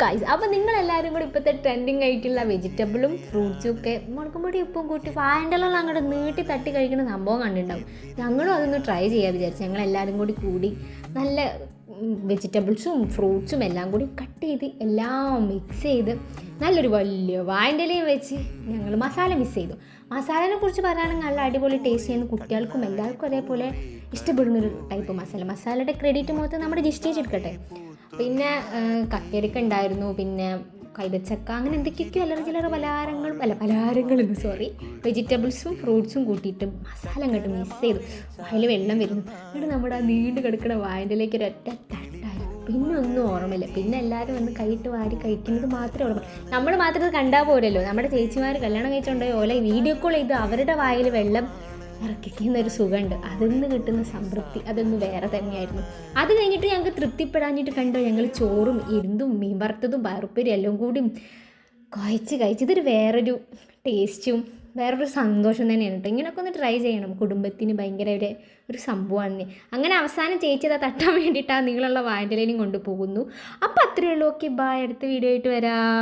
Guys, അപ്പോൾ നിങ്ങളെല്ലാവരും കൂടി ഇപ്പോഴത്തെ ട്രെൻഡിങ് ആയിട്ടുള്ള വെജിറ്റബിളും ഫ്രൂട്ട്സും ഒക്കെ മുളകും പൊടി ഉപ്പും കൂട്ടി വായൻ്റെല്ലാം അങ്ങോട്ട് നീട്ടി തട്ടി കഴിക്കുന്ന സംഭവം കണ്ടിട്ടുണ്ടാവും. ഞങ്ങളും അതൊന്ന് ട്രൈ ചെയ്യാൻ വിചാരിച്ചു. ഞങ്ങളെല്ലാവരും കൂടി നല്ല വെജിറ്റബിൾസും ഫ്രൂട്ട്സും എല്ലാം കൂടി കട്ട് ചെയ്ത് എല്ലാം മിക്സ് ചെയ്ത് നല്ലൊരു വലിയ വായൻ്റെലയും വെച്ച് ഞങ്ങൾ മസാല മിക്സ് ചെയ്തു. മസാലയെ കുറിച്ച് പറയുകയാണെങ്കിൽ നല്ല അടിപൊളി ടേസ്റ്റ് ചെയ്യുന്ന കുട്ടികൾക്കും എല്ലാവർക്കും അതേപോലെ ഇഷ്ടപ്പെടുന്നൊരു ടൈപ്പ് മസാലയുടെ ക്രെഡിറ്റ് മൊത്തം നമ്മുടെ ജിസ്റ്റേജ് എടുക്കട്ടെ. പിന്നെ കക്കരിക്ക ഉണ്ടായിരുന്നു, പിന്നെ കൈതച്ചക്ക, അങ്ങനെ എന്തൊക്കെയൊക്കെയോ ചിലർ വെജിറ്റബിൾസും ഫ്രൂട്ട്സും കൂട്ടിയിട്ട് മസാല അങ്ങോട്ട് മിക്സ് ചെയ്തു. അതിൽ വെള്ളം വരുന്നു. എന്നിട്ട് നമ്മുടെ ആ നീണ്ട് കിടക്കുന്ന വായൻ്റെലേക്ക് ഒരൊറ്റ തട്ടായിരുന്നു. പിന്നെ ഒന്നും ഓർമ്മയില്ല. പിന്നെ എല്ലാവരും വന്ന് കൈയിട്ട് വാരി കഴിക്കുന്നത് മാത്രമേ ഓർമ്മ. നമ്മൾ മാത്രം ഇത് കണ്ടാൽ പോരല്ലോ. നമ്മുടെ ചേച്ചിമാർ കല്യാണം കഴിച്ചുകൊണ്ടോ ഓലെ വീഡിയോ കോൾ ചെയ്ത് അവരുടെ വായിൽ വെള്ളം ഇറക്കിക്കുന്നൊരു സുഖമുണ്ട്. അതിൽ നിന്ന് കിട്ടുന്ന സംതൃപ്തി അതൊന്ന് വേറെ തന്നെയായിരുന്നു. അത് കഴിഞ്ഞിട്ട് ഞങ്ങൾക്ക് തൃപ്തിപ്പെടാഞ്ഞിട്ട് കണ്ടോ, ഞങ്ങൾ ചോറും ഇരുന്തും മീൻ വറുത്തതും പയറുപ്പേരി എല്ലാം കൂടി കഴിച്ചതൊരു വേറൊരു ടേസ്റ്റും വേറൊരു സന്തോഷം തന്നെയാണ് കേട്ടോ. ഇങ്ങനെയൊക്കെ ഒന്ന് ട്രൈ ചെയ്യണം. കുടുംബത്തിന് ഭയങ്കര ഒരു സംഭവമാണ്. അങ്ങനെ അവസാനം ചേച്ചി അത് തട്ടാൻ വേണ്ടിയിട്ടാണ് നിങ്ങളുള്ള വായൻ്റെലേനും കൊണ്ടുപോകുന്നു. അപ്പോൾ അത്രയേ ഉള്ളൂ. Okay, by. അടുത്ത വീഡിയോ ആയിട്ട് വരാം.